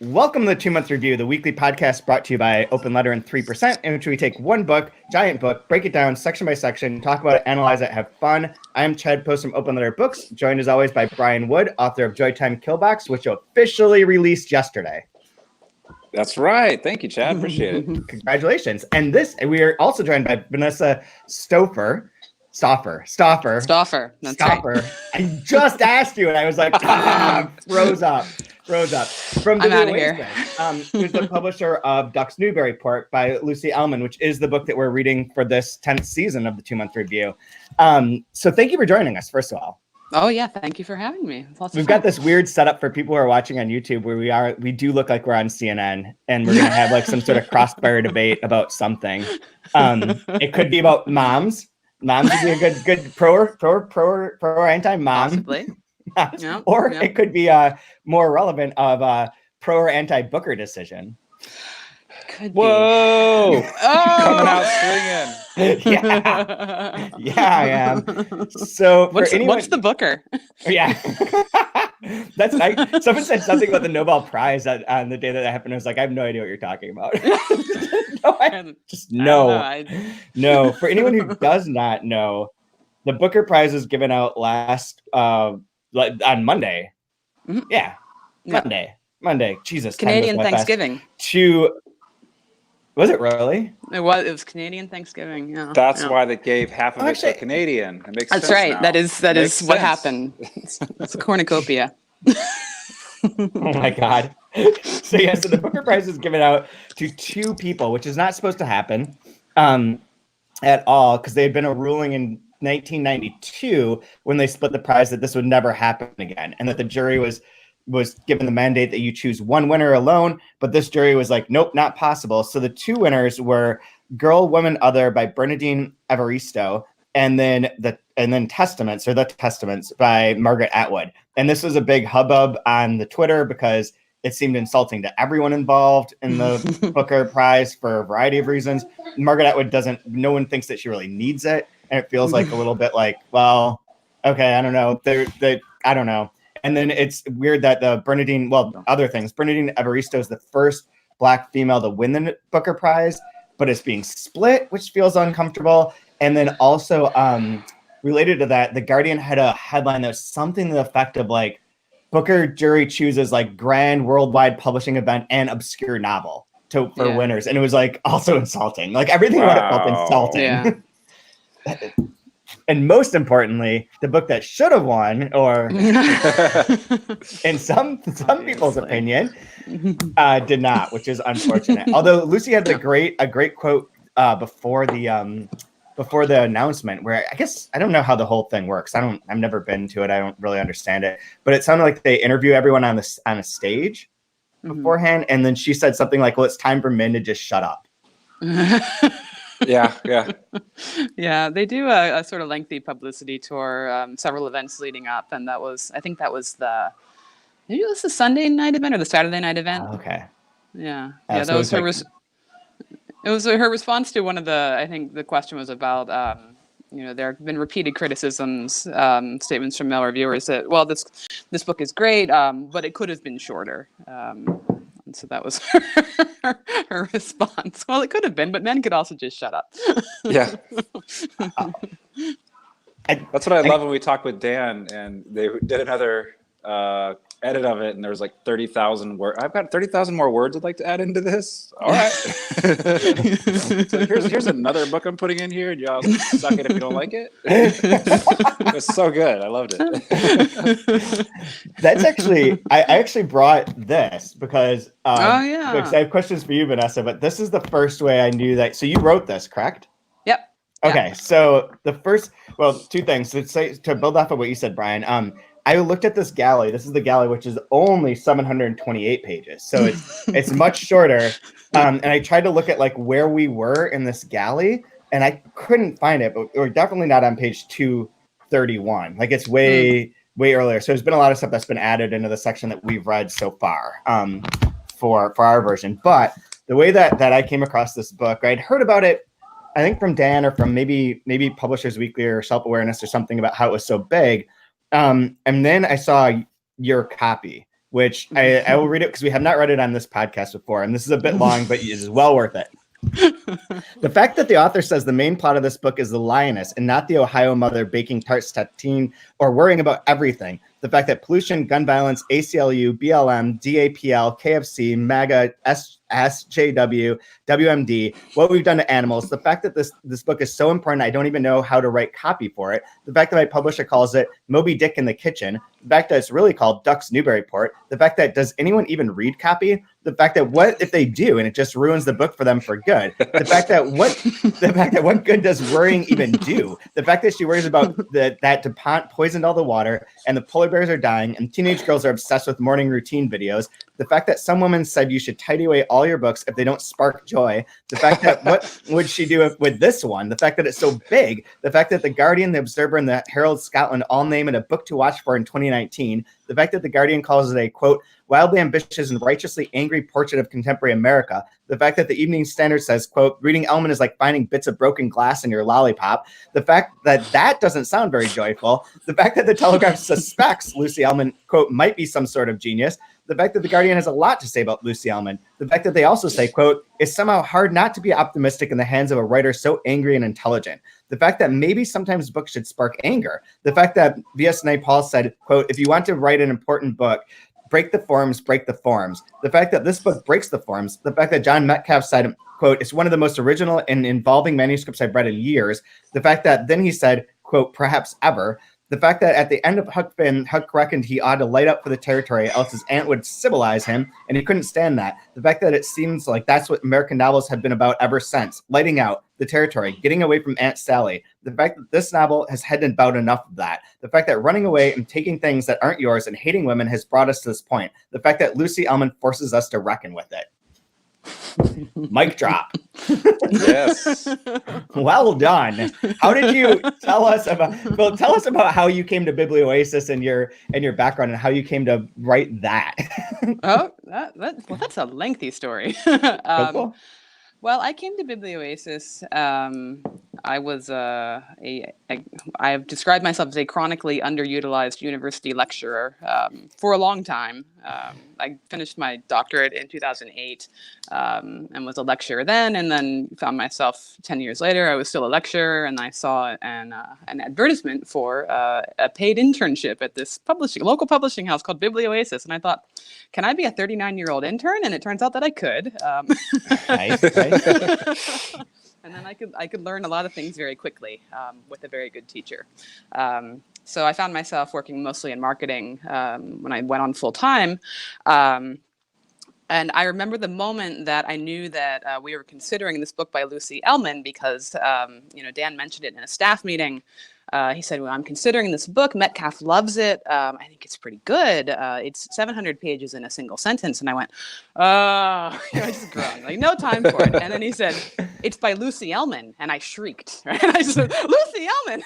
Welcome to the 2-Month Review, the weekly podcast brought to you by Open Letter and 3%, in which we take one book, giant book, break it down section by section, talk about it, analyze it, have fun. I am Chad Post from Open Letter Books, joined as always by Brian Wood, author of Joytime Killbox, which officially released yesterday. That's right. Thank you, Chad. Appreciate it. Congratulations. And we are also joined by Vanessa Stauffer. That's Stauffer. Right. I just asked you, and I was like, froze up. From I'm out of here. Who's the publisher of Duck's Newburyport by Lucy Ellman, which is the book that we're reading for this 10th season of the 2-Month Review. So thank you for joining us, first of all. Oh yeah, thank you for having me. We've got this weird setup for people who are watching on YouTube where we do look like we're on CNN, and we're gonna have like some sort of crossfire debate about something. It could be about moms. Moms would be a good pro or anti-mom. Possibly. It could be more relevant of pro or anti-Booker decision. Could Whoa! Be. Oh! Coming out swinging. Yeah, I am. So what's the Booker? Yeah. Someone said something about the Nobel Prize on the day that happened. I was like, I have no idea what you're talking about. No. For anyone who does not know, the Booker Prize was given out on Monday. Mm-hmm. Yeah. Monday. Jesus. Canadian Thanksgiving. Was it really? It was Canadian Thanksgiving. Yeah. That's why they gave half of it to Canadian. It makes sense. That's right. Now. That is what happened. It's a cornucopia. Oh my God. So the Booker Prize is given out to two people, which is not supposed to happen at all, because they had been a ruling in 1992 when they split the prize that this would never happen again, and that the jury was given the mandate that you choose one winner alone, but this jury was like, nope, not possible. So the two winners were Girl, Woman, Other by Bernardine Evaristo, and then Testaments by Margaret Atwood. And this was a big hubbub on the Twitter because it seemed insulting to everyone involved in the Booker Prize for a variety of reasons. Margaret Atwood no one thinks that she really needs it. And it feels like a little bit like, well, okay, I don't know. I don't know. And then it's weird that Bernardine Evaristo is the first Black female to win the Booker Prize, but it's being split, which feels uncomfortable. And then also related to that, The Guardian had a headline that was something to the effect of like, Booker jury chooses like grand worldwide publishing event and obscure novel for winners. And it was like also insulting. Like everything about it felt insulting. Yeah. And most importantly, the book that should have won, or in some people's opinion, did not, which is unfortunate. Although Lucy had a great quote before the announcement, where I don't know how the whole thing works. I've never been to it. I don't really understand it, but it sounded like they interview everyone on a stage beforehand, and then she said something like, "Well, it's time for men to just shut up." Yeah. They do a sort of lengthy publicity tour, several events leading up, and maybe it was the Sunday night event or the Saturday night event. Oh, okay. Yeah. That was her. It was her response to one of I think the question was about, there have been repeated criticisms, statements from male reviewers that, well, this book is great, but it could have been shorter. And so that was her response. Well, it could have been, but men could also just shut up. Yeah. That's what I love when we talk with Dan, and they did another edit of it, and there was like 30,000 words. I've got 30,000 more words I'd like to add into this. All right. So here's another book I'm putting in here, and y'all suck it if you don't like it. It's so good. I loved it. That's actually, I actually brought this because, because I have questions for you, Vanessa, but this is the first way I knew that. So you wrote this, correct? Yep. Okay. So two things to build off of what you said, Brian. I looked at this galley. This is the galley, which is only 728 pages. So it's much shorter. And I tried to look at like where we were in this galley, and I couldn't find it, but we're definitely not on page 231. Like it's way earlier. So there's been a lot of stuff that's been added into the section that we've read so far for our version. But the way that I came across this book, I'd heard about it, I think from Dan or from maybe Publishers Weekly or Self-Awareness or something about how it was so big. And then I saw your copy, which I will read it because we have not read it on this podcast before. And this is a bit long, but it is well worth it. The fact that the author says the main plot of this book is the lioness and not the Ohio mother baking tarts tatine or worrying about everything. The fact that pollution, gun violence, ACLU, BLM, DAPL, KFC, MAGA, SJW, WMD, what we've done to animals. The fact that this book is so important, I don't even know how to write copy for it. The fact that my publisher calls it Moby Dick in the Kitchen. The fact that it's really called Ducks Newburyport. The fact that does anyone even read copy? The fact that what if they do and it just ruins the book for them for good? The fact that what good does worrying even do? The fact that she worries about that DuPont poisoned all the water and the polar bears are dying and teenage girls are obsessed with morning routine videos. The fact that some woman said you should tidy away all your books if they don't spark joy. The fact that what would she do with this one? The fact that it's so big. The fact that the Guardian, the Observer, and the Herald Scotland all name it a book to watch for in 2019. The fact that the Guardian calls it a, quote, wildly ambitious and righteously angry portrait of contemporary America. The fact that the Evening Standard says, quote, reading Ellman is like finding bits of broken glass in your lollipop. The fact that doesn't sound very joyful. The fact that the Telegraph suspects Lucy Ellman, quote, might be some sort of genius. The fact that the Guardian has a lot to say about Lucy Ellman. The fact that they also say, quote, it's somehow hard not to be optimistic in the hands of a writer so angry and intelligent. The fact that maybe sometimes books should spark anger. The fact that V.S. Naipaul said, quote, if you want to write an important book, break the forms, break the forms. The fact that this book breaks the forms. The fact that John Metcalf said, quote, it's one of the most original and involving manuscripts I've read in years. The fact that then he said, quote, perhaps ever. The fact that at the end of Huck Finn, Huck reckoned he ought to light up for the territory, else his aunt would civilize him, and he couldn't stand that. The fact that it seems like that's what American novels have been about ever since, lighting out the territory, getting away from Aunt Sally. The fact that this novel has had about enough of that. The fact that running away and taking things that aren't yours and hating women has brought us to this point. The fact that Lucy Ellman forces us to reckon with it. Mic drop. Yes. Well done. How did you tell us about how you came to Biblioasis and your background and how you came to write that? Well, that's a lengthy story. Cool. Well, I came to Biblioasis. I've described myself as a chronically underutilized university lecturer for a long time. I finished my doctorate in 2008 and was a lecturer then, and then found myself 10 years later, I was still a lecturer, and I saw an advertisement for a paid internship at this local publishing house called Biblioasis, and I thought, can I be a 39-year-old intern? And it turns out that I could. Nice. And then I could learn a lot of things very quickly with a very good teacher. So I found myself working mostly in marketing when I went on full time. And I remember the moment that I knew that we were considering this book by Lucy Ellman because, Dan mentioned it in a staff meeting. He said, well, I'm considering this book. Metcalf loves it. I think it's pretty good. It's 700 pages in a single sentence. And I went, I just groaned, like, no time for it. And then he said, it's by Lucy Ellman. And I shrieked, right? And I said, Lucy Ellman!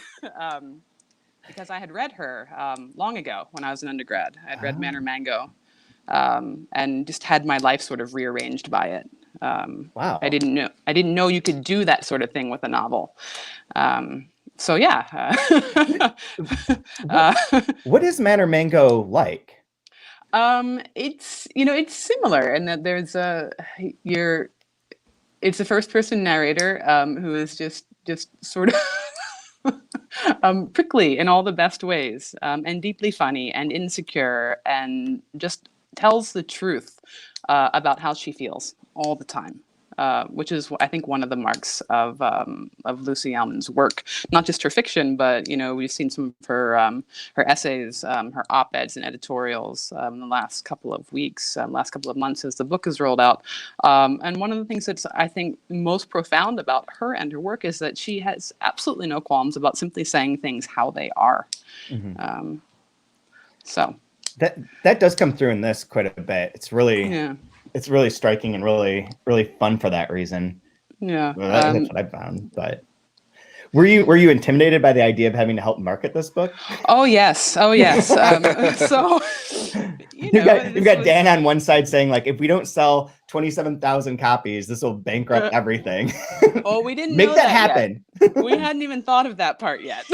Because I had read her long ago when I was an undergrad. I had read Manor Mango and just had my life sort of rearranged by it. Wow. I didn't know you could do that sort of thing with a novel. So yeah. What is Manor Mango like? It's similar in that there's it's a first person narrator who is just sort of prickly in all the best ways, and deeply funny and insecure, and just tells the truth about how she feels all the time. Which is, I think, one of the marks of Lucy Ellman's work. Not just her fiction, but we've seen some of her essays, her op-eds and editorials in the last couple of weeks, last couple of months as the book has rolled out. And one of the things that's, I think, most profound about her and her work is that she has absolutely no qualms about simply saying things how they are. Mm-hmm. So that does come through in this quite a bit. It's really. It's really striking and really, really fun for that reason. Yeah, well, that's what I found. But were you intimidated by the idea of having to help market this book? Oh yes. So you've got Dan on one side saying, like, if we don't sell 27,000 copies, this will bankrupt everything. Oh, we didn't make know that happen. We hadn't even thought of that part yet.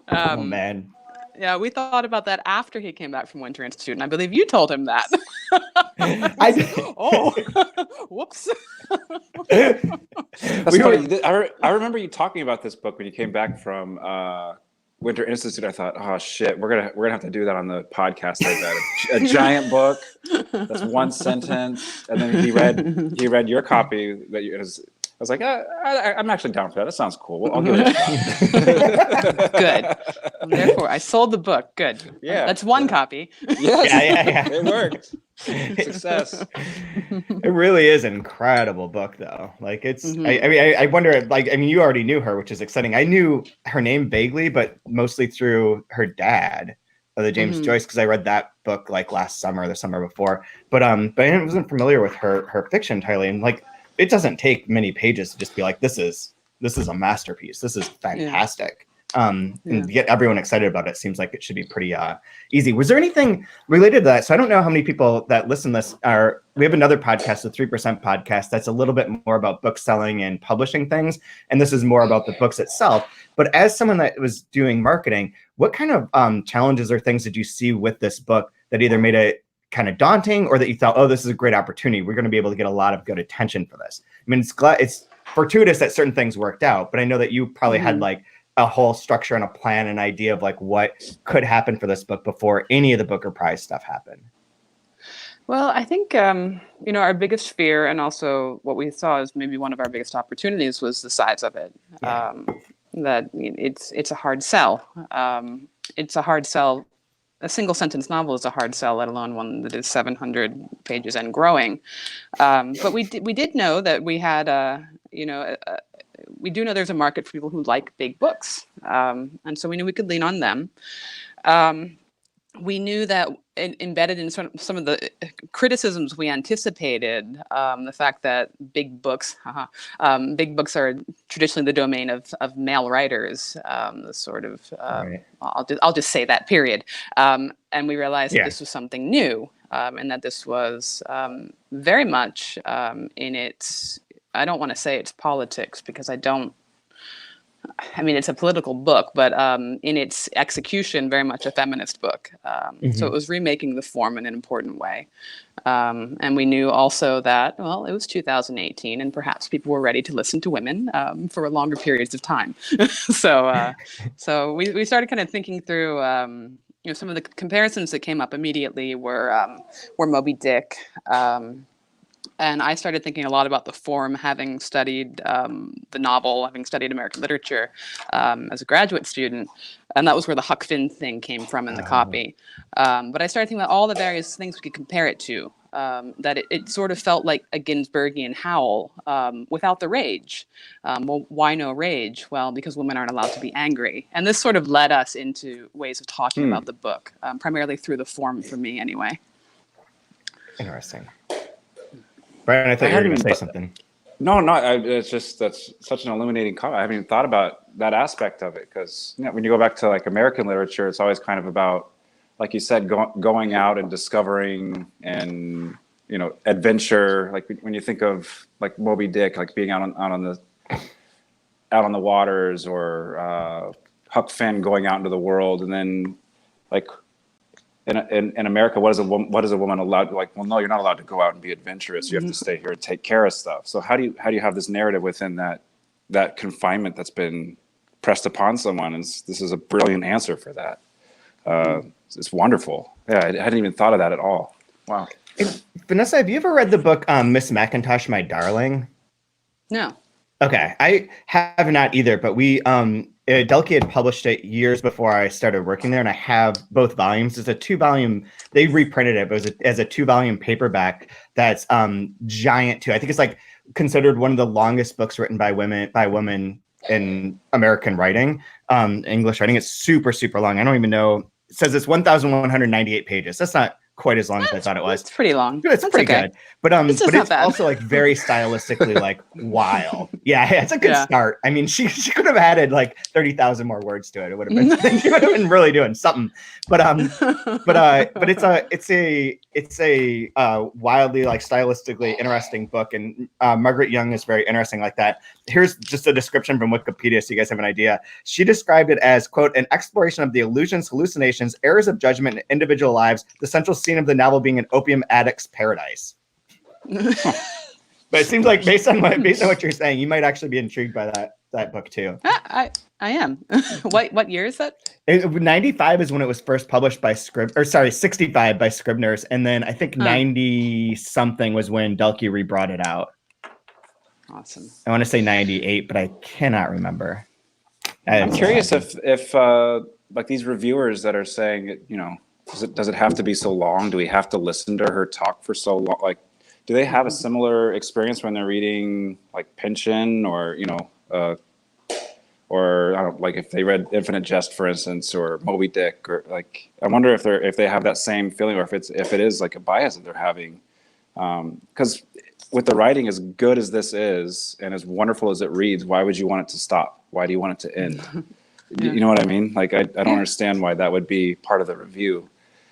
Oh man. Yeah, we thought about that after he came back from Winter Institute, and I believe you told him that. Oh, whoops. That's funny. I remember you talking about this book when you came back from Winter Institute. I thought, oh shit, we're gonna have to do that on the podcast. Like that, a giant book that's one sentence, and then he read your copy that you. I was like, I'm actually down for that. That sounds cool. I'll give it a shot. Good. Therefore, I sold the book. Good. Yeah. That's one copy. Yes. Yeah. It worked. Success. It really is an incredible book, though. Like, it's, I wonder, like, I mean, you already knew her, which is exciting. I knew her name vaguely, but mostly through her dad, the James Joyce, because I read that book like last summer or the summer before. But I wasn't familiar with her fiction entirely. And like, it doesn't take many pages to just be like, this is a masterpiece. This is fantastic. And get everyone excited about it seems like it should be pretty easy. Was there anything related to that? So I don't know how many people that listen to this we have another podcast, the 3% podcast, that's a little bit more about book selling and publishing things. And this is more about the books itself. But as someone that was doing marketing, what kind of challenges or things did you see with this book that either made it kind of daunting or that you thought, oh, this is a great opportunity. We're going to be able to get a lot of good attention for this. I mean, it's fortuitous that certain things worked out, but I know that you probably had like a whole structure and a plan and idea of like what could happen for this book before any of the Booker Prize stuff happened. Well, I think, our biggest fear and also what we saw as maybe one of our biggest opportunities was the size of it. Yeah. That it's a hard sell. It's a hard sell. A single sentence novel is a hard sell, let alone one that is 700 pages and growing. But we did know that we had we do know there's a market for people who like big books. And so we knew we could lean on them. We knew that embedded in some of the criticisms we anticipated, the fact that big books are traditionally the domain of male writers, the sort of, right. I'll just say that, period. And we realized that this was something new, and that this was very much in its, I don't want to say it's politics because it's a political book, but in its execution, very much a feminist book. So it was remaking the form in an important way. And we knew also that, well, it was 2018 and perhaps people were ready to listen to women for longer periods of time. So we started kind of thinking through, some of the comparisons that came up immediately were Moby Dick. And I started thinking a lot about the form, having studied the novel, having studied American literature as a graduate student. And that was where the Huck Finn thing came from in the copy. But I started thinking about all the various things we could compare it to, that it sort of felt like a Ginsbergian howl without the rage. Well, why no rage? Well, because women aren't allowed to be angry. And this sort of led us into ways of talking about the book, primarily through the form for me anyway. Interesting. Brian, I thought you were going to say something. No, it's just, that's such an illuminating comment. I haven't even thought about that aspect of it because when you go back to like American literature, it's always kind of about, like you said, going out and discovering and, adventure. Like when you think of like Moby Dick, like being out on the waters, or Huck Finn going out into the world, and then like, in America, what is a woman allowed? Like, well, no, you're not allowed to go out and be adventurous. You have to stay here and take care of stuff. So how do you have this narrative within that confinement that's been pressed upon someone? And this is a brilliant answer for that. It's wonderful. Yeah, I hadn't even thought of that at all. Wow. Vanessa, have you ever read the book Miss Mackintosh, My Darling? No. Okay, I have not either, but Delkey had published it years before I started working there, and I have both volumes. It's a 2-volume. They reprinted it, but as a 2-volume paperback that's giant too. I think it's like considered one of the longest books written by women in American writing, English writing. It's super, super long. I don't even know. It says it's 1,198 pages. That's not quite as long as I thought it was. It's pretty long. It's That's pretty okay. good. But it's bad. also like very stylistically like wild. Yeah, it's a good start. I mean, she could have added like 30,000 more words to it. It would have been she would have been really doing something. But it's a wildly like stylistically interesting book, and Margaret Young is very interesting like that. Here's just a description from Wikipedia so you guys have an idea. She described it as, quote, an exploration of the illusions, hallucinations, errors of judgment in individual lives, the central scene of the novel being an opium addict's paradise. But it seems like based on what you're saying, you might actually be intrigued by that book too. I am. What year is that? 95 is when it was first published by 65 by Scribner's, and then I think 90 something was when Delkey rebrought it out. Awesome. I want to say 98, but I cannot remember. I'm curious if like these reviewers that are saying, you know, does it have to be so long? Do we have to listen to her talk for so long? Like, do they have a similar experience when they're reading like Pynchon or, you know, or I don't like if they read Infinite Jest, for instance, or Moby Dick, or like, I wonder if they have that same feeling, or if it is like a bias that they're having, because with the writing as good as this is and as wonderful as it reads, why would you want it to stop? Why do you want it to end? You know what I mean? Like, I don't understand why that would be part of the review.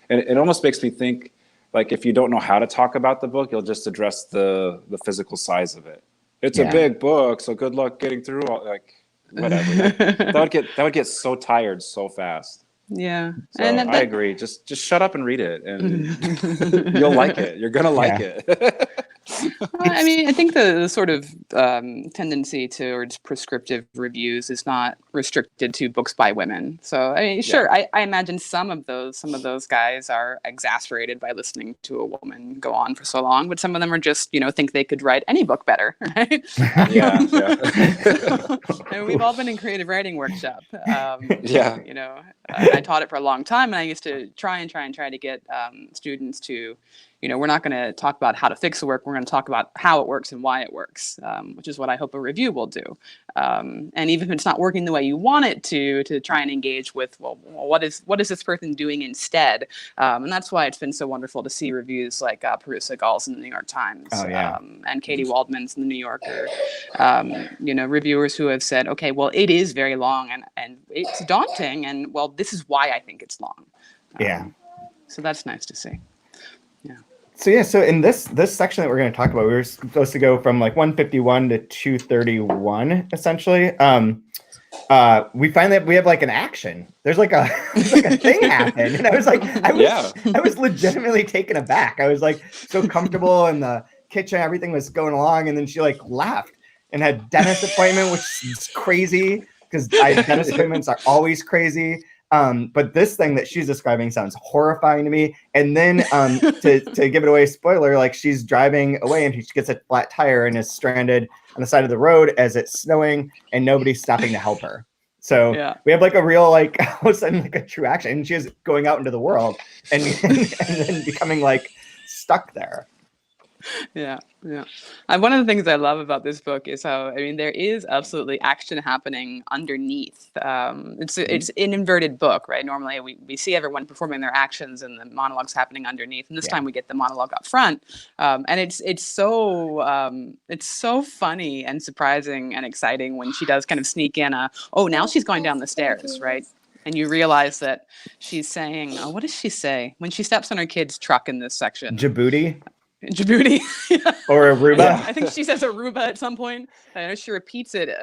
And it almost makes me think, like, if you don't know how to talk about the book, you'll just address the physical size of it. It's a big book, so good luck getting through all, like, whatever. that would get so tired so fast. Yeah. So and I agree. Just shut up and read it, and you'll like it. You're gonna like it. I mean, I think the sort of tendency towards prescriptive reviews is not restricted to books by women. So, I mean, sure, I imagine some of those guys are exasperated by listening to a woman go on for so long, but some of them are just, you know, think they could write any book better, right? Yeah. And we've all been in creative writing workshop. Yeah. You know, I taught it for a long time, and I used to try to get students to, you know, we're not going to talk about how to fix the work. We're going to talk about how it works and why it works, which is what I hope a review will do. And even if it's not working the way you want it to try and engage with, well, what is this person doing instead? And that's why it's been so wonderful to see reviews like Perusa Gall's in the New York Times, and Katie Waldman's in the New Yorker. You know, reviewers who have said, okay, well, it is very long and it's daunting, and well, this is why I think it's long. So that's nice to see. So in this section that we're going to talk about, we were supposed to go from like 151 to 231 essentially. We find that we have like an action. There's like a thing happen, and I was legitimately taken aback. I was like so comfortable in the kitchen, everything was going along, and then she like left and had dentist appointment, which is crazy because dentist appointments are always crazy. But this thing that she's describing sounds horrifying to me. And then to give it away, spoiler, like she's driving away and she gets a flat tire and is stranded on the side of the road as it's snowing and nobody's stopping to help her. So we have like a real, like all of a sudden like a true action. And she is going out into the world and then becoming like stuck there. Yeah. One of the things I love about this book is how, I mean, there is absolutely action happening underneath. It's an inverted book, right? Normally we see everyone performing their actions and the monologue's happening underneath. And this time we get the monologue up front. And it's so funny and surprising and exciting when she does kind of sneak in now she's going down the stairs, right? And you realize that she's saying, what does she say when she steps on her kid's truck in this section? Djibouti. Or Aruba. Yeah, I think she says Aruba at some point. I know she repeats it,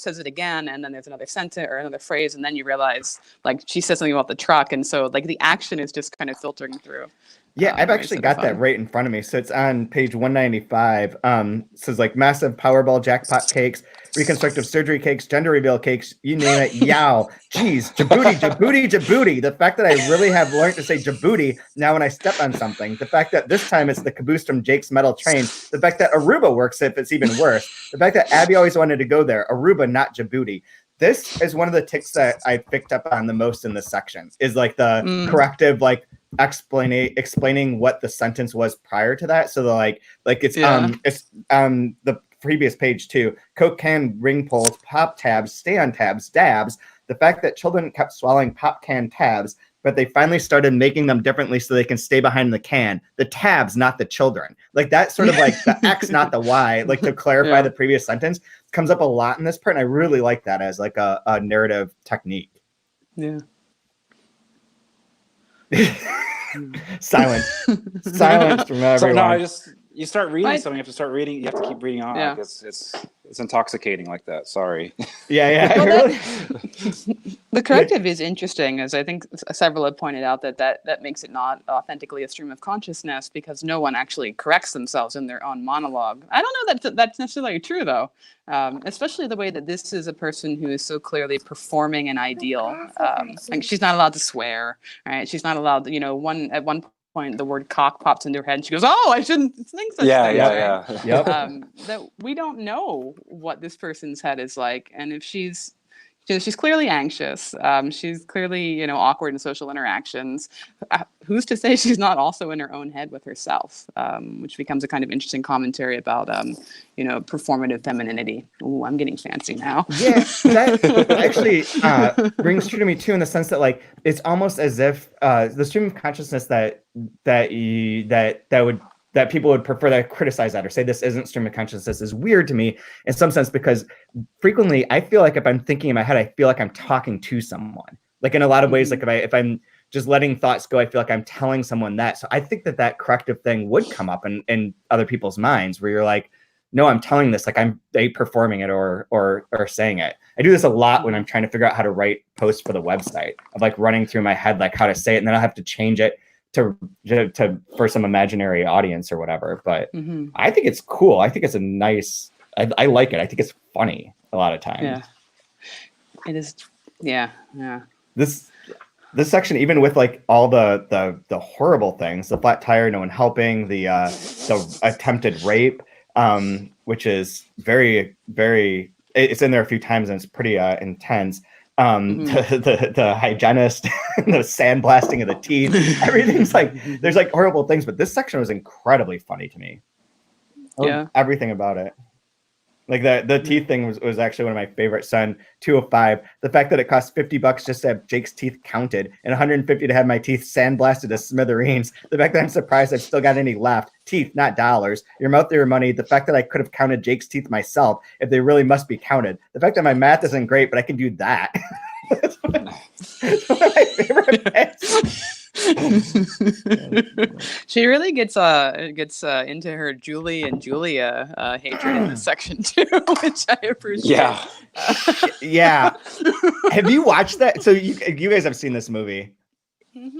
says it again, and then there's another sentence or another phrase, and then you realize like she says something about the truck, and so like the action is just kind of filtering through. Yeah, I've actually got that right in front of me. So it's on page 195. It says like massive Powerball jackpot cakes, reconstructive surgery cakes, gender reveal cakes, you name it. Yow. Geez, Djibouti. The fact that I really have learned to say Djibouti now when I step on something. The fact that this time it's the caboose from Jake's metal train. The fact that Aruba works if it's even worse. The fact that Abby always wanted to go there. Aruba, not Djibouti. This is one of the ticks that I picked up on the most in this section is like the corrective, like explaining what the sentence was prior to that. So it's the previous page too. Coke can, ring pulls, pop tabs, stay on tabs, dabs. The fact that children kept swallowing pop can tabs, but they finally started making them differently so they can stay behind the can. The tabs, not the children. Like that sort of like the X, not the Y, like to clarify the previous sentence comes up a lot in this part. And I really like that as like a narrative technique. Yeah. Silence from everyone. So no, you start reading something, you have to start reading, you have to keep reading on. Yeah. Like it's intoxicating like that. Sorry. Yeah. Well, the corrective is interesting, as I think several have pointed out that makes it not authentically a stream of consciousness because no one actually corrects themselves in their own monologue. I don't know that's necessarily true though, especially the way that this is a person who is so clearly performing an ideal. Like she's not allowed to swear, right? She's not allowed, at one point the word cock pops into her head and she goes, "Oh, I shouldn't think such things." Yeah. Yep. That we don't know what this person's head is like, and if she's clearly anxious, she's clearly awkward in social interactions. Who's to say she's not also in her own head with herself, which becomes a kind of interesting commentary about performative femininity. Ooh, I'm getting fancy now. Yeah, that actually rings true to me too, in the sense that like it's almost as if the stream of consciousness that people would prefer to criticize that or say this isn't stream of consciousness is weird to me in some sense, because frequently I feel like if I'm thinking in my head, I feel like I'm talking to someone. Like in a lot of ways, like if I'm just letting thoughts go, I feel like I'm telling someone that. So I think that corrective thing would come up in other people's minds where you're like, no, I'm telling this, like I'm performing it or saying it. I do this a lot when I'm trying to figure out how to write posts for the website, of like running through my head like how to say it, and then I'll have to change it to for some imaginary audience or whatever. But I think it's cool. I think it's a nice. I like it. I think it's funny a lot of times. Yeah, it is. Yeah. This section, even with like all the horrible things, the flat tire, no one helping, the attempted rape, which is very, very. It's in there a few times and it's pretty intense. The hygienist, the sandblasting of the teeth, everything's like there's like horrible things, but this section was incredibly funny to me. Everything about it. Like the teeth thing was actually one of my favorites. Son 205. The fact that it cost $50 just to have Jake's teeth counted and $150 to have my teeth sandblasted to smithereens. The fact that I'm surprised I've still got any left. Teeth, not dollars. Your mouth, your money. The fact that I could have counted Jake's teeth myself if they really must be counted. The fact that my math isn't great, but I can do that. That's one of my favorite bits. She really gets into her Julie and Julia hatred in this section too, which I appreciate. Yeah. Have you watched that? So you guys have seen this movie?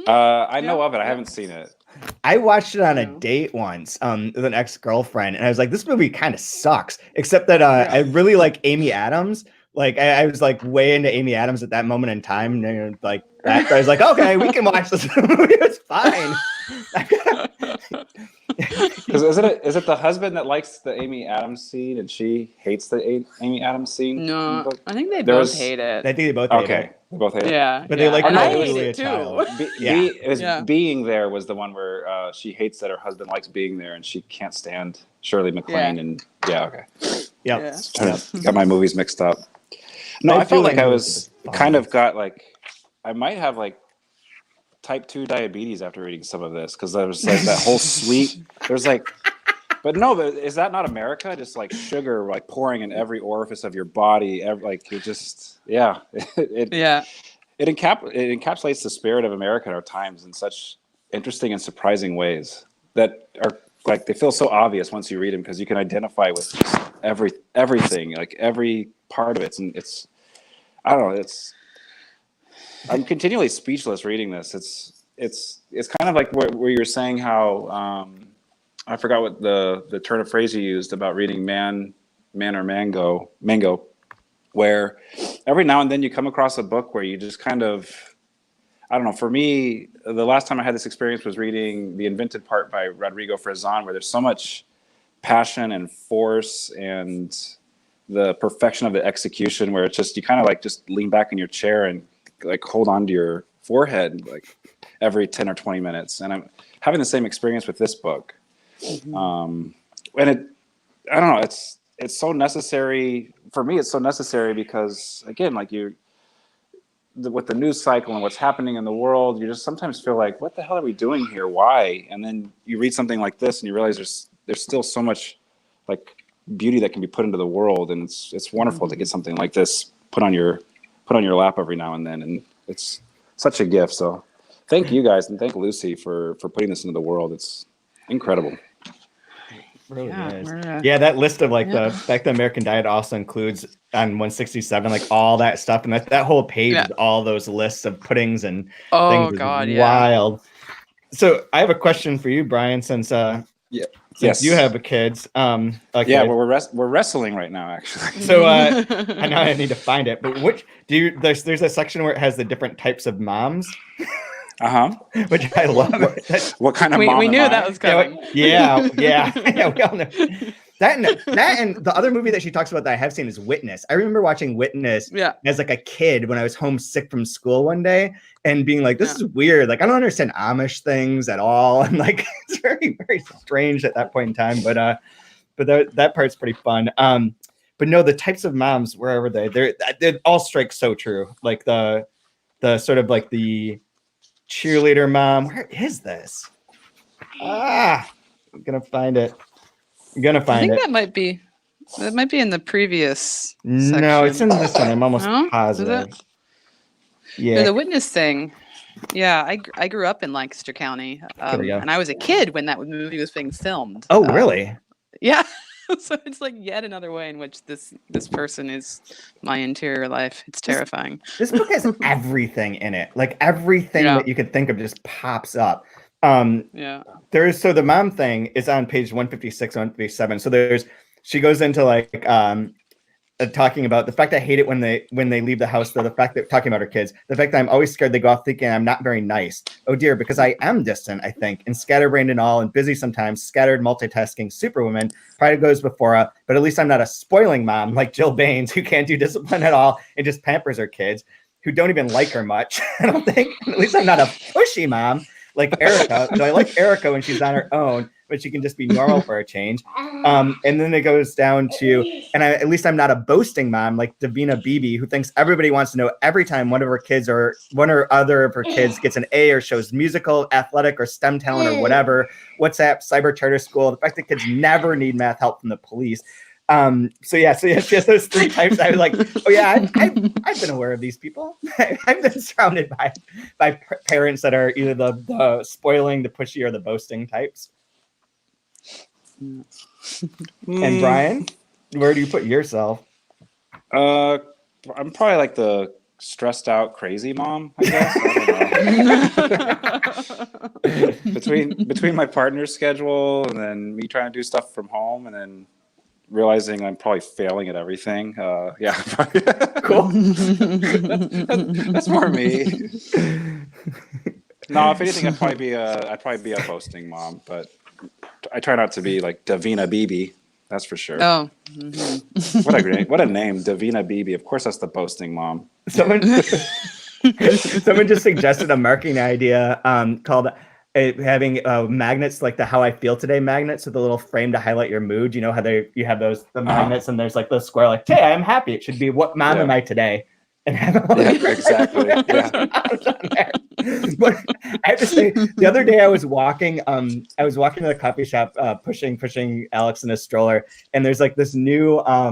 I know of it. I haven't seen it. I watched it on a date once with an ex-girlfriend, and I was like, this movie kind of sucks, except that I really like Amy Adams. Like I was like way into Amy Adams at that moment in time, and like that. I was like, okay, we can watch this movie. It's fine. Because is it the husband that likes the Amy Adams scene and she hates the Amy Adams scene? No, I think they both hate it. I think they both hate it. Okay, they both hate it. Yeah, but they like and I hate Julia it too. Child. Being There was the one where she hates that her husband likes being there and she can't stand Shirley MacLaine and got my movies mixed up. No, I felt like I was kind of got like I might have like type 2 diabetes after reading some of this, because there was like that whole sweet. There's like, but is that not America? Just like sugar, like pouring in every orifice of your body. Like you just, it encapsulates the spirit of America in our times in such interesting and surprising ways that are like they feel so obvious once you read them, because you can identify with just everything, like every part of it, and it's. I don't know. I'm continually speechless reading this. It's kind of like where you're saying how I forgot what the turn of phrase you used about reading Man or Mango, where every now and then you come across a book where you just kind of, I don't know. For me, the last time I had this experience was reading The Invented Part by Rodrigo Frazan, where there's so much passion and force and the perfection of the execution, where it's just you kind of like just lean back in your chair and like hold on to your forehead like every 10 or 20 minutes. And I'm having the same experience with this book. And I don't know, it's so necessary for me. It's so necessary because again, like with the news cycle and what's happening in the world, you just sometimes feel like, what the hell are we doing here? Why? And then you read something like this and you realize there's still so much like beauty that can be put into the world, and it's wonderful to get something like this put on your lap every now and then, and it's such a gift. So thank you guys, and thank Lucy for putting this into the world. It's incredible. Really is. Yeah, that list of like the fact that American Diet also includes on 167 like all that stuff, and that whole page with all those lists of puddings and things is wild. So I have a question for you, Brian, since you have a kids. We're wrestling right now, actually. So I know I need to find it, but there's a section where it has the different types of moms. Which I love. What kind of mom? We knew that was coming. Yeah, we all know. That and the other movie that she talks about that I have seen is Witness. I remember watching Witness as like a kid when I was homesick from school one day and being like, this is weird. Like, I don't understand Amish things at all. And like, it's very, very strange at that point in time. But that part's pretty fun. But no, the types of moms, where are they? They all strike so true. Like the sort of like the cheerleader mom. Where is this? I'm gonna find it. I think that might be in the previous section. No, it's in this one. I'm almost positive. Yeah, the Witness thing. Yeah, I grew up in Lancaster County, and I was a kid when that movie was being filmed. Oh, really? Yeah. So it's like yet another way in which this person is my interior life. It's terrifying. This book has everything in it. Like everything that you could think of just pops up. So the mom thing is on page 156, 157. So she goes into like talking about the fact I hate it when they leave the house, though, the fact that talking about her kids, the fact that I'm always scared they go off thinking I'm not very nice. Oh dear, because I am distant, I think, and scatterbrained and all, and busy sometimes, scattered, multitasking, superwoman. Pride goes before her, but at least I'm not a spoiling mom like Jill Baines, who can't do discipline at all and just pampers her kids, who don't even like her much. I don't think. At least I'm not a pushy mom like Erica. So I like Erica when she's on her own, but she can just be normal for a change. And then it goes down to, at least I'm not a boasting mom like Davina Beebe, who thinks everybody wants to know every time one of her kids or one or other of her kids gets an A or shows musical, athletic, or STEM talent or whatever. WhatsApp, cyber charter school, the fact that kids never need math help from the police. She has those three types. I was like, oh yeah, I've been aware of these people. I've been surrounded by parents that are either the spoiling, the pushy, or the boasting types. And Brian, where do you put yourself? I'm probably like the stressed out crazy mom, I guess. I don't know. between my partner's schedule and then me trying to do stuff from home and then realizing I'm probably failing at everything. Cool. That's more me. No, if anything, I'd probably be a boasting mom, but I try not to be like Davina Beebe. That's for sure. Oh, what a name, Davina Beebe. Of course, that's the boasting mom. Someone just suggested a marketing idea called having magnets, like the How I Feel Today magnets with a little frame to highlight your mood. You know how you have the magnets and there's like the square like, hey, I'm happy. It should be what mom am I today? And have exactly. But I have to say, the other day I was walking to the coffee shop, pushing Alex in a stroller, and there's like this new I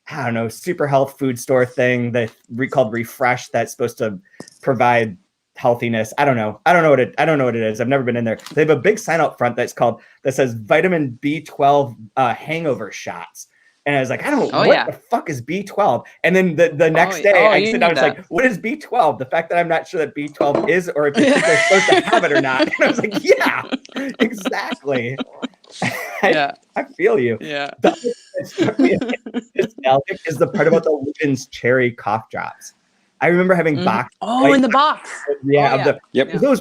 don't know, super health food store thing that called Refresh that's supposed to provide healthiness. I don't know what it is. I've never been in there. They have a big sign out front that says vitamin B12 hangover shots. And I was like, what the fuck is B12? And then the next day I was like, what is B12? The fact that I'm not sure that B12 is, or if they're supposed to have it or not. And I was like, yeah, exactly. I feel you. Yeah. The other thing that struck me as nostalgic is the part about the Luden's cherry cough drops. I remember having box. Oh, in the box. Yeah. Those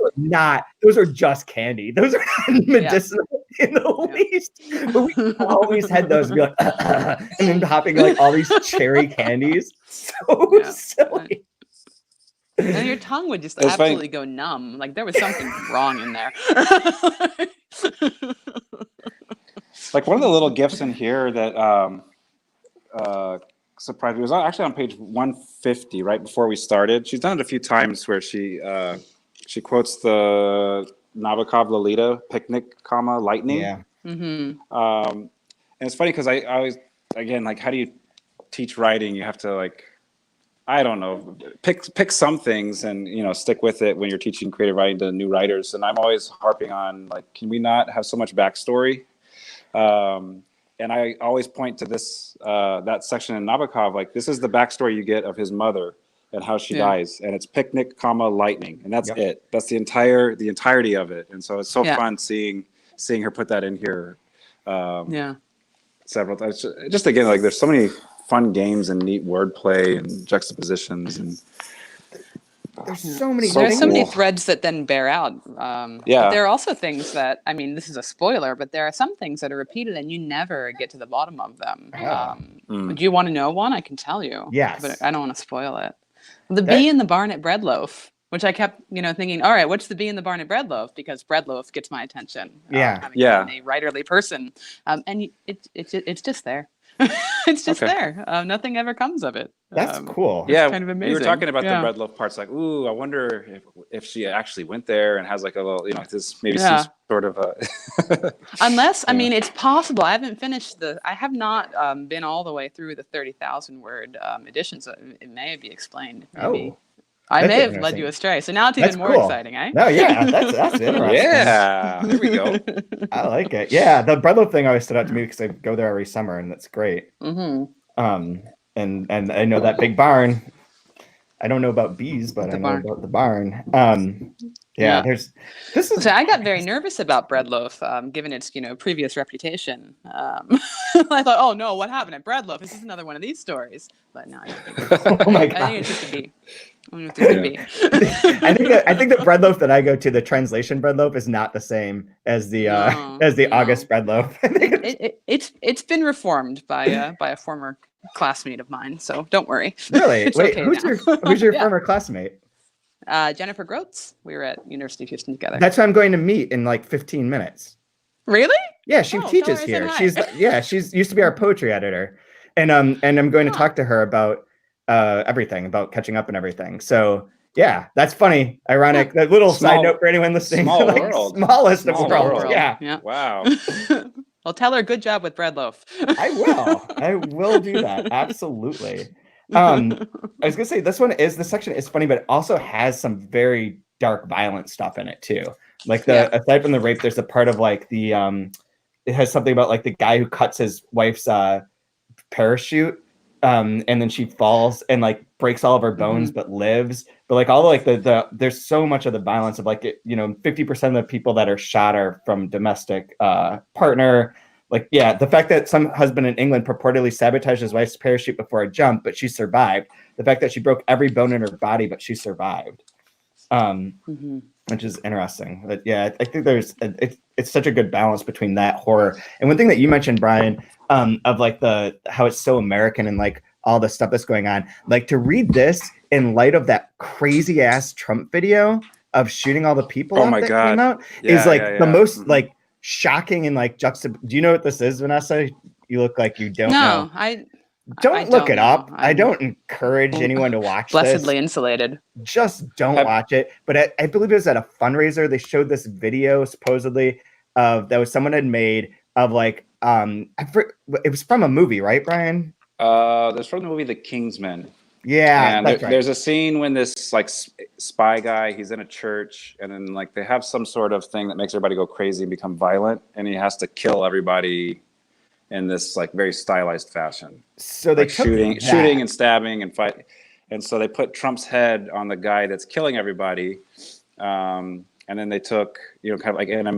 were just candy. Those are not medicinal in the least. But we always had those. We'd be like, and then popping like all these cherry candies. So silly. And your tongue would just absolutely go numb. Like there was something wrong in there. Like one of the little gifts in here that surprised me. It was actually on page 150, right before we started. She's done it a few times where she quotes the Nabokov Lolita picnic, lightning. Yeah. And it's funny because I always, again, like, how do you teach writing? You have to, like, I don't know, pick some things and, you know, stick with it when you're teaching creative writing to new writers. And I'm always harping on, like, can we not have so much backstory? And I always point to this, that section in Nabokov, like, this is the backstory you get of his mother and how she dies. And it's picnic, lightning. And that's it. That's the entirety of it. And so it's so fun seeing her put that in here. Several times. Just again, like, there's so many fun games and neat wordplay and juxtapositions, and there's so many. There's so many threads that then bear out. But there are also things that, I mean, this is a spoiler, but there are some things that are repeated and you never get to the bottom of them. Do you want to know one? I can tell you. Yes, but I don't want to spoil it. The bee in the barn at bread loaf, which I kept, thinking, all right, what's the bee in the barn at bread loaf? Because bread loaf gets my attention. Having been a writerly person, and it's just there. It's just there. Nothing ever comes of it. That's cool. Yeah, kind of amazing. We were talking about the bread loaf parts, like, ooh, I wonder if she actually went there and has, like, a little, this maybe some sort of a. Unless, I mean, it's possible. I haven't finished I have not been all the way through the 30,000 word edition, so it may be explained. Maybe. I may have led you astray. So now it's even more exciting, eh? No, yeah, that's interesting. Yeah, there we go. I like it. Yeah, the bread loaf thing always stood out to me because I go there every summer, and that's great. And I know that big barn. I don't know about bees, but I know about the barn. So I got very nervous about bread loaf, given its previous reputation. I thought, oh no, what happened at bread loaf? This is another one of these stories. But no, I think oh my God. I think it's just a bee. I think the bread loaf that I go to, the translation bread loaf, is not the same as the August bread loaf. It's been reformed by a former classmate of mine, so don't worry. Really? It's Wait, okay who's your former classmate? Jennifer Groats. We were at University of Houston together. That's who I'm going to meet in like 15 minutes. Really? Yeah, she teaches here. She's used to be our poetry editor, and I'm going to talk to her about everything, about catching up and everything. So yeah, that's funny, ironic. That little side note for anyone listening. Smallest of worlds. Yeah. Wow. Well, tell her good job with bread loaf. I will do that. Absolutely. I was gonna say this section is funny, but it also has some very dark, violent stuff in it too. Like aside from the rape, there's a part of like the it has something about like the guy who cuts his wife's parachute, and then she falls and like breaks all of her bones but lives. But like all like there's so much of the violence of like 50% of the people that are shot are from domestic partner. Like, yeah, the fact that some husband in England purportedly sabotaged his wife's parachute before a jump, but she survived. The fact that she broke every bone in her body, but she survived, which is interesting. But yeah, I think it's such a good balance between that horror. And one thing that you mentioned, Brian, of like how it's so American and like all the stuff that's going on, like to read this in light of that crazy ass Trump video of shooting all the people came out is like the most like shocking and like do you know what this is, Vanessa? You look like you don't know. I don't look it up. I don't encourage anyone to watch blessedly this. insulated. Just don't watch it. But I believe it was at a fundraiser. They showed this video supposedly that was someone had made of like it was from a movie, right, Brian? That's from the movie The Kingsman. Yeah, and there's a scene when this like spy guy, he's in a church, and then like they have some sort of thing that makes everybody go crazy and become violent, and he has to kill everybody in this like very stylized fashion. So they like shooting and stabbing and fight, and so they put Trump's head on the guy that's killing everybody, and then they took kind of like in a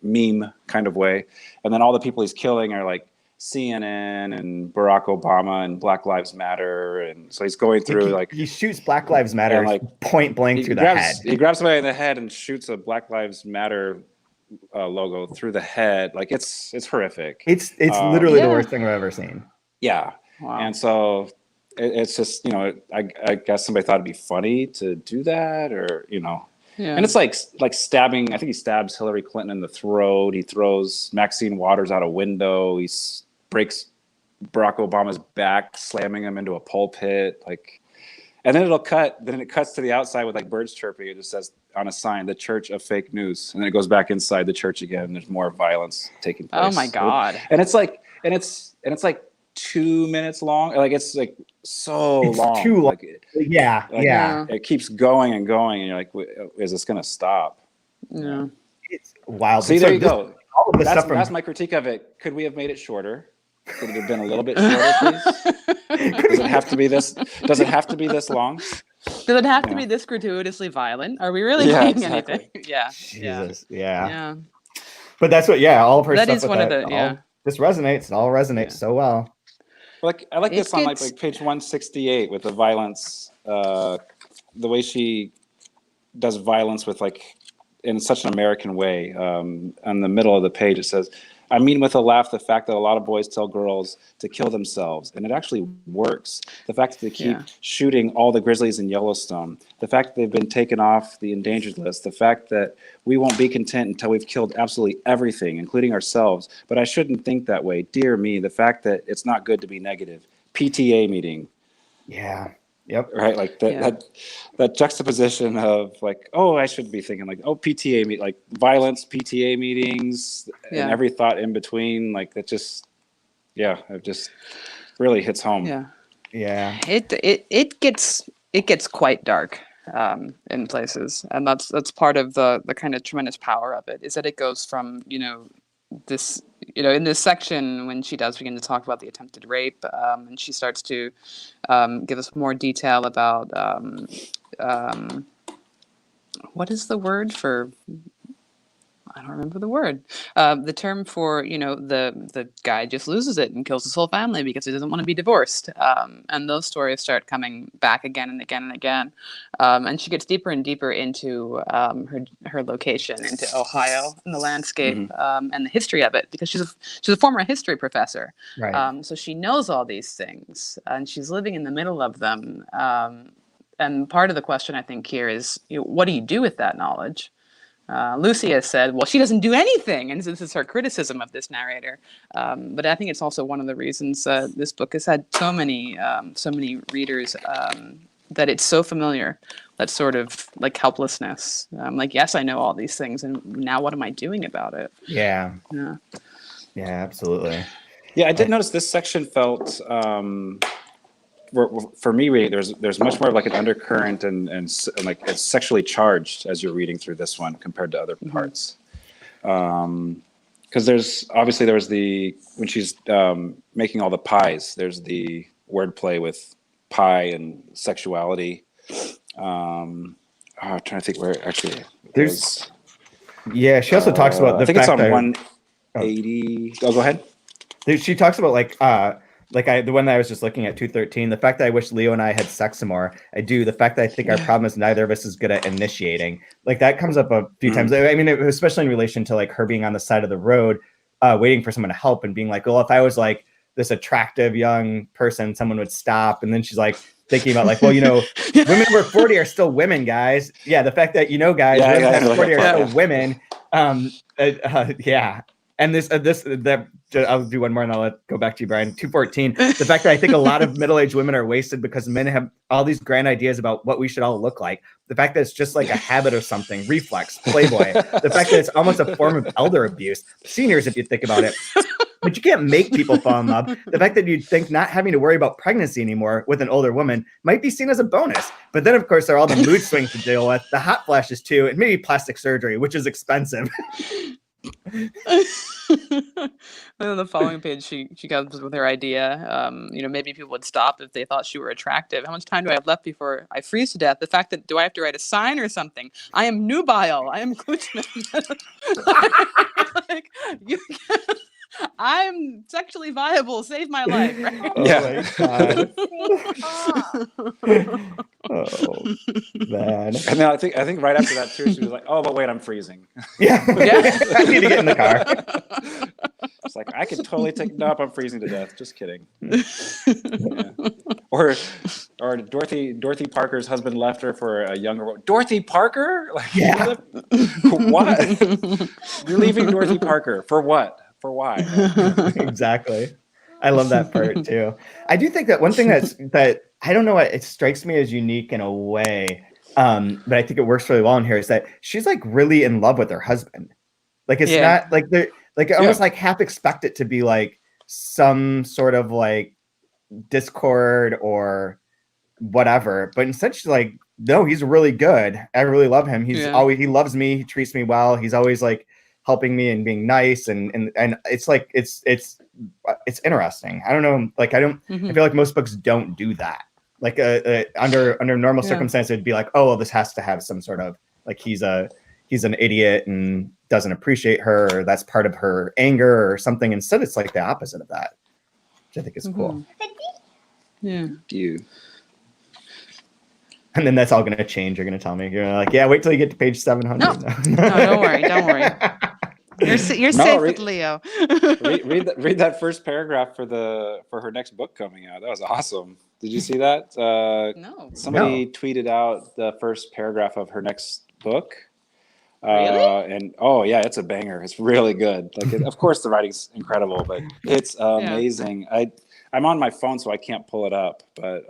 meme kind of way, and then all the people he's killing are like CNN and Barack Obama and Black Lives Matter, and so he's going through he shoots Black Lives Matter like point blank through the head. He grabs somebody in the head and shoots a Black Lives Matter logo through the head. Like it's horrific. It's literally the worst thing I've ever seen. Yeah, wow. And so it's just I guess somebody thought it'd be funny to do that, or Yeah. And it's like stabbing. I think he stabs Hillary Clinton in the throat. He throws Maxine Waters out a window. He breaks Barack Obama's back, slamming him into a pulpit, like, and then it cuts to the outside with like birds chirping. It just says on a sign, "The Church of Fake News," and then it goes back inside the church again, and there's more violence taking place. Oh my God. And it's like 2 minutes long. Like, it's like so long. Too long. Like, Yeah. It keeps going and going, and you're like, is this going to stop? Yeah. It's wild. See, there you go. All of this stuff That's my critique of it. Could we have made it shorter? Could it have been a little bit shorter, please? Does it have to be this? Does it have to be this long? Does it have to be this gratuitously violent? Are we really saying anything? Yeah. Jesus. Yeah. Yeah. But that's what. Yeah. All of her That stuff is with one of that, the. Yeah. this resonates. It all resonates so well. Like, I like this on like page 168 with the violence, the way she does violence with, like, in such an American way. On the middle of the page, it says, "I mean with a laugh the fact that a lot of boys tell girls to kill themselves, and it actually works. The fact that they keep shooting all the grizzlies in Yellowstone, the fact that they've been taken off the endangered list, the fact that we won't be content until we've killed absolutely everything, including ourselves. But I shouldn't think that way. Dear me, the fact that it's not good to be negative. PTA meeting." Yeah. Yep. Right, like that juxtaposition of like, oh, I should be thinking like, oh, PTA meet, like violence, PTA meetings, and every thought in between. Like, that just, it just really hits home. Yeah. It gets quite dark in places, and that's part of the kind of tremendous power of it, is that it goes from this, in this section when she does begin to talk about the attempted rape, and she starts to give us more detail about what is the word for, I don't remember the word, the term for, the guy just loses it and kills his whole family because he doesn't want to be divorced, and those stories start coming back again and again and again, and she gets deeper and deeper into her location, into Ohio and the landscape, and the history of it, because she's a former history professor, right? So she knows all these things and she's living in the middle of them, and part of the question I think here is, what do you do with that knowledge? Lucy has said, well, she doesn't do anything, and this is her criticism of this narrator. But I think it's also one of the reasons this book has had so many readers, that it's so familiar, that sort of like helplessness. Like, yes, I know all these things, and now what am I doing about it? Yeah, absolutely. Yeah, I did notice this section felt, for me reading, there's much more of like an undercurrent and like it's sexually charged as you're reading through this one compared to other parts. Because there was the, when she's making all the pies, there's the wordplay with pie and sexuality. I'm trying to think where actually there's. Yeah, she also talks about the. I think fact it's on that 180. Oh, go ahead. She talks about the one that I was just looking at, 213, the fact that I wish Leo and I had sex some more. I do. The fact that I think our problem is neither of us is good at initiating. Like, that comes up a few times. I mean, especially in relation to like her being on the side of the road, waiting for someone to help and being like, well, if I was like this attractive young person, someone would stop. And then she's like thinking about like, well, women over 40 are still women, guys. Yeah. The fact that, guys, women over 40 are still women. And I'll do one more and I'll go back to you, Brian. 214. The fact that I think a lot of middle-aged women are wasted because men have all these grand ideas about what we should all look like. The fact that it's just like a habit or something, reflex, Playboy. The fact that it's almost a form of elder abuse. Seniors, if you think about it. But you can't make people fall in love. The fact that you'd think not having to worry about pregnancy anymore with an older woman might be seen as a bonus. But then, of course, there are all the mood swings to deal with, the hot flashes too, and maybe plastic surgery, which is expensive. And on the following page, she comes with her idea. Maybe people would stop if they thought she were attractive. How much time do I have left before I freeze to death? The fact that, do I have to write a sign or something? I am nubile. I am Kluchman. Like, I'm sexually viable. Save my life. Right? Oh, man. And then I think right after that too, she was like, "Oh, but wait, I'm freezing." Yeah. I need to get in the car. It's like, I can totally take. Nope, I'm freezing to death. Just kidding. Yeah. Or Dorothy Parker's husband left her for a younger woman. Dorothy Parker? Like, yeah. What? You're leaving Dorothy Parker for what? For why? Exactly. I love that part too. I do think that one thing that I don't know what it strikes me as unique in a way, but I think it works really well in here is that she's like really in love with her husband. Like it's not like they're like I almost like half expect it to be like some sort of like discord or whatever, but instead she's like, no, he's really good. I really love him. He loves me. He treats me well. He's always like helping me and being nice. And it's like, it's interesting. I don't know. Like, I feel like most books don't do that. Like under normal circumstances, it'd be like, oh, well, this has to have some sort of like, he's an idiot and doesn't appreciate her. Or that's part of her anger or something. Instead, it's like the opposite of that, which I think is cool. Yeah. And then that's all going to change. You're going to tell me. You're like, yeah, wait till you get to page 700. No, don't worry. Don't worry. You're safe with Leo. read that first paragraph for her next book coming out. That was awesome. Did you see that? No. Somebody tweeted out the first paragraph of her next book. Really? And oh yeah, it's a banger. It's really good. Like, of course, the writing's incredible, but it's amazing. I'm on my phone, so I can't pull it up. But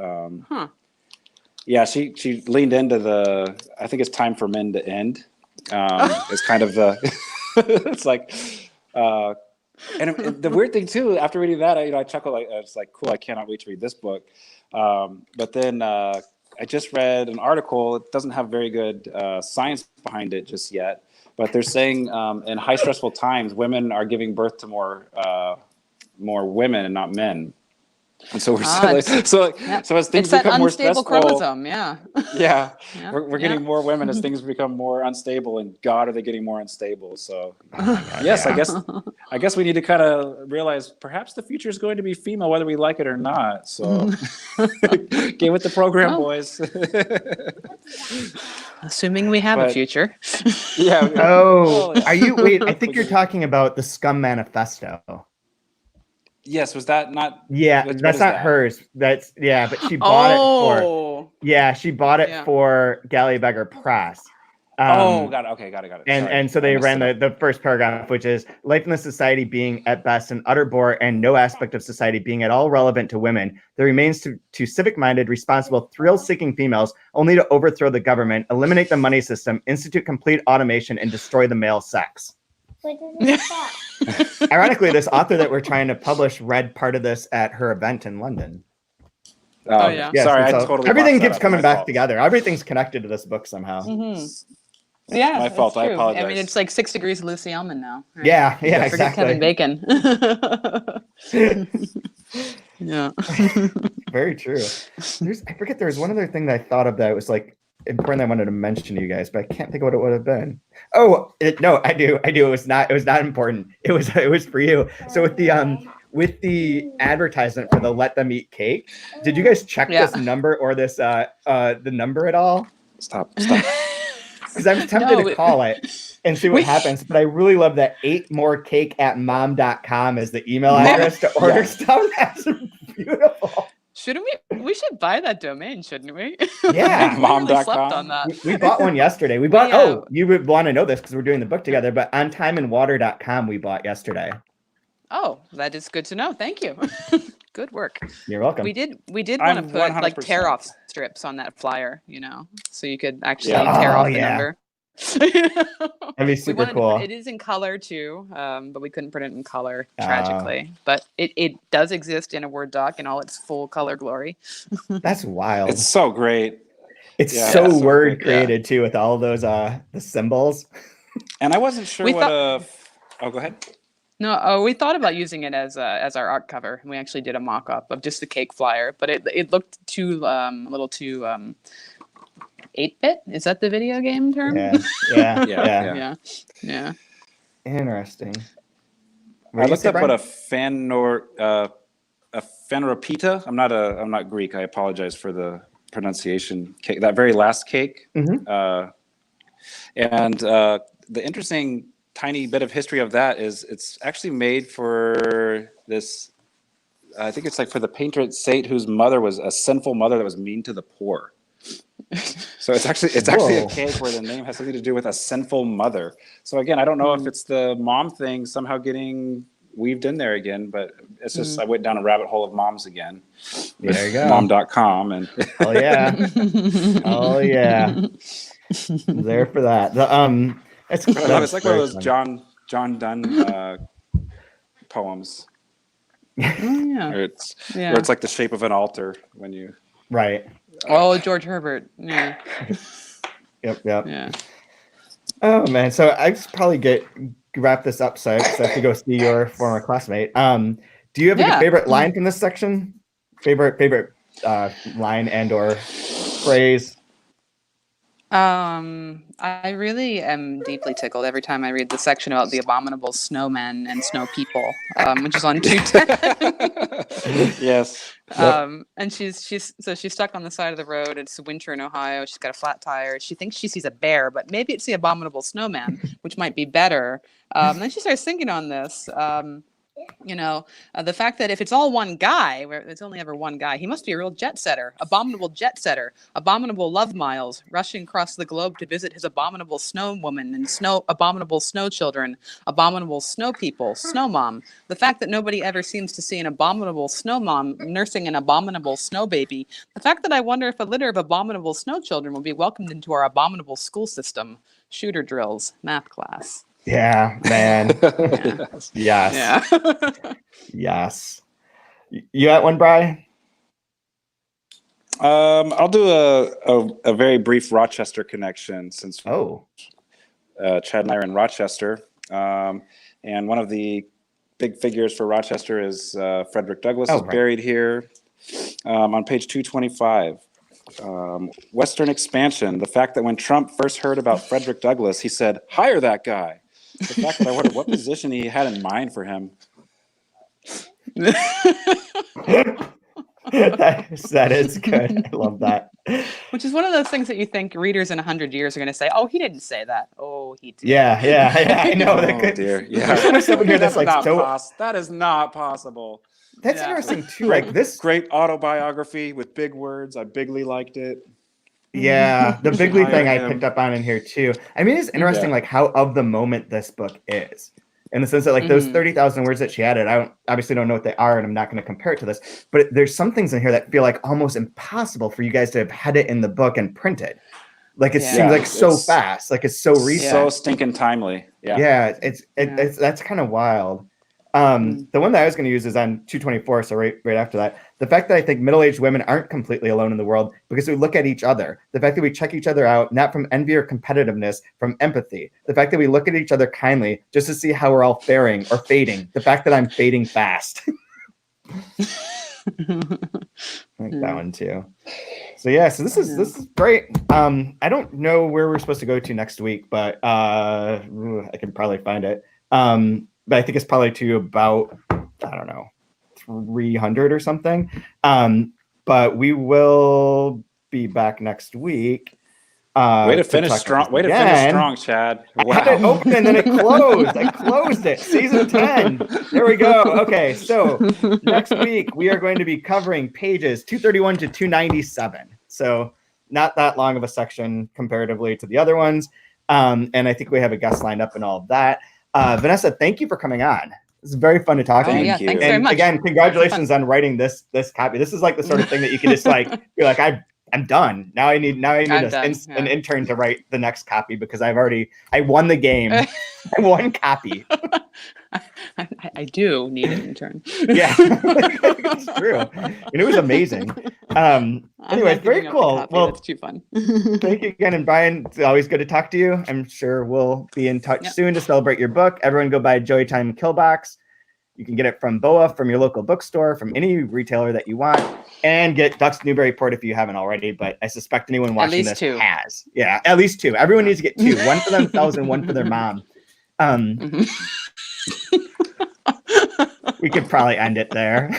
yeah, she leaned into I think it's time for men to end. It's kind of the. It's like, and the weird thing too, after reading that, I chuckle. It's like, cool. I cannot wait to read this book. But then I just read an article. It doesn't have very good science behind it just yet. But they're saying in high stressful times, women are giving birth to more women and not men. And so we're so as things become more stressful, chromosome, we're getting more women as things become more unstable, and God, are they getting more unstable? So yes, I guess we need to kind of realize perhaps the future is going to be female, whether we like it or not. So get with the program, boys. Assuming we have a future. Yeah. Oh, are you? Wait, I think you're talking about the Scum Manifesto. Yes, was that not? Yeah, that's not hers. That's but she bought it for. Yeah, she bought it for Galley-Beggar Press. Got it. Okay, got it. And so they ran the first paragraph, which is life in the society being at best an utter bore and no aspect of society being at all relevant to women. There remains to civic-minded, responsible, thrill-seeking females only to overthrow the government, eliminate the money system, institute complete automation, and destroy the male sex. Ironically, this author that we're trying to publish read part of this at her event in London. Yeah. Sorry, I totally. Everything keeps coming back together. Everything's connected to this book somehow. Yeah, my fault. I apologize. I mean, it's like 6 degrees of Lucy Ellman now. Right? Yeah, Forget exactly. Kevin Bacon. Yeah. Very true. I forget. There was one other thing that I thought of that was like important I wanted to mention to you guys, but I can't think of what it would have been. Oh, no, I do. It was not important. It was for you. So with the advertisement for the Let Them Eat Cake, did you guys check this number or this the number at all? Stop. Because I'm tempted to call it and see what happens, but I really love that 8morecake@mom.com is the email address to order stuff. That's beautiful. Shouldn't we? We should buy that domain, shouldn't we? Yeah, mom.com. Really slept on that. We bought one yesterday. We bought. Oh, you would want to know this because we're doing the book together. But ontimeandwater.com we bought yesterday. Oh, that is good to know. Thank you. Good work. You're welcome. We did want to put 100%. like tear off strips on that flyer, so you could actually tear off the number. That'd be super cool. It is in color too, but we couldn't print it in color, tragically. But it does exist in a Word doc in all its full color glory. That's wild. It's so great. It's so Word created too, with all those the symbols. And I wasn't sure go ahead. No, we thought about using it as our art cover. We actually did a mock-up of just the cake flyer, but it looked a little too 8-bit. Is that the video game term? Yeah. Interesting. I looked up what a phaneropita. I'm not Greek. I apologize for the pronunciation. Cake, that very last cake. Mm-hmm. And the interesting tiny bit of history of that is it's actually made for this. I think it's like for the patron saint whose mother was a sinful mother that was mean to the poor. So it's actually a cake where the name has something to do with a sinful mother. So again, I don't know if it's the mom thing somehow getting weaved in there again, but it's just I went down a rabbit hole of moms again. There you go. Mom.com and oh yeah, oh yeah, I'm there for that. It's like one of those John Donne poems. Yeah. Where it's like the shape of an altar when you right. Oh, George Herbert. Yeah. Yep. Yeah. Oh man, so I should probably wrap this up, so I have to go see your former classmate. Do you have a favorite line from this section? Favorite line and or phrase? I really am deeply tickled every time I read the section about the abominable snowmen and snow people, which is on 210. Yes. And she's stuck on the side of the road. It's winter in Ohio. She's got a flat tire. She thinks she sees a bear, but maybe it's the abominable snowman, which might be better. Then she starts thinking on this. The fact that if it's all one guy, where it's only ever one guy, he must be a real jet setter, abominable jet setter, abominable love miles, rushing across the globe to visit his abominable snow woman and abominable snow children, abominable snow people, snow mom. The fact that nobody ever seems to see an abominable snow mom nursing an abominable snow baby. The fact that I wonder if a litter of abominable snow children will be welcomed into our abominable school system, shooter drills, math class. Yeah, man. Yes. Yeah. Yes. You got one, Brian? I'll do a very brief Rochester connection since Chad and I are in Rochester. And one of the big figures for Rochester is Frederick Douglass is buried here on page 225. Western expansion. The fact that when Trump first heard about Frederick Douglass, he said, "Hire that guy." The fact that I wondered what position he had in mind for him. that is good. I love that. Which is one of those things that you think readers in 100 years are going to say, "Oh, he didn't say that." Oh, he did. Yeah. I know. Oh, dear. Yeah. There's so much stuff in here that's like that is not possible. That's interesting too. Like this great autobiography with big words. I bigly liked it. Yeah, the Bigley thing I picked up on in here too. I mean, it's interesting, like how of the moment this book is, in the sense that like those 30,000 words that she added. I obviously don't know what they are, and I'm not going to compare it to this. But there's some things in here that feel like almost impossible for you guys to have had it in the book and printed. Like it seems like so fast, like it's so recent, so stinking timely. Yeah, it's that's kind of wild. The one that I was going to use is on 224, so right after that. The fact that I think middle-aged women aren't completely alone in the world because we look at each other. The fact that we check each other out, not from envy or competitiveness, from empathy. The fact that we look at each other kindly just to see how we're all faring or fading. The fact that I'm fading fast. I like that one too. So this is great. I don't know where we're supposed to go to next week, but I can probably find it. But I think it's probably to about, I don't know, 300 or something. But we will be back next week. Way to finish strong. Way to finish strong, Chad. Wow. I had it open and then it closed. I closed it. Season 10. There we go. Okay, so next week we are going to be covering pages 231 to 297. So not that long of a section comparatively to the other ones. And I think we have a guest lined up and all of that. Vanessa, thank you for coming on. It's very fun to talk to you. Yeah, thanks very much. Again, congratulations on writing this copy. This is like the sort of thing that you can just like be like, I'm done. Now I need an intern to write the next copy because I won the game. I won copy. I do need an intern. Yeah, it's true. And it was amazing. Anyway, very cool. Well, that's too fun. Thank you again. And Brian, it's always good to talk to you. I'm sure we'll be in touch soon to celebrate your book. Everyone go buy Joey Time Killbox. You can get it from BOA, from your local bookstore, from any retailer that you want, and get Ducks Newburyport if you haven't already. But I suspect anyone watching this has. Yeah, at least 2. Everyone needs to get 2. One for themselves and one for their mom. We could probably end it there.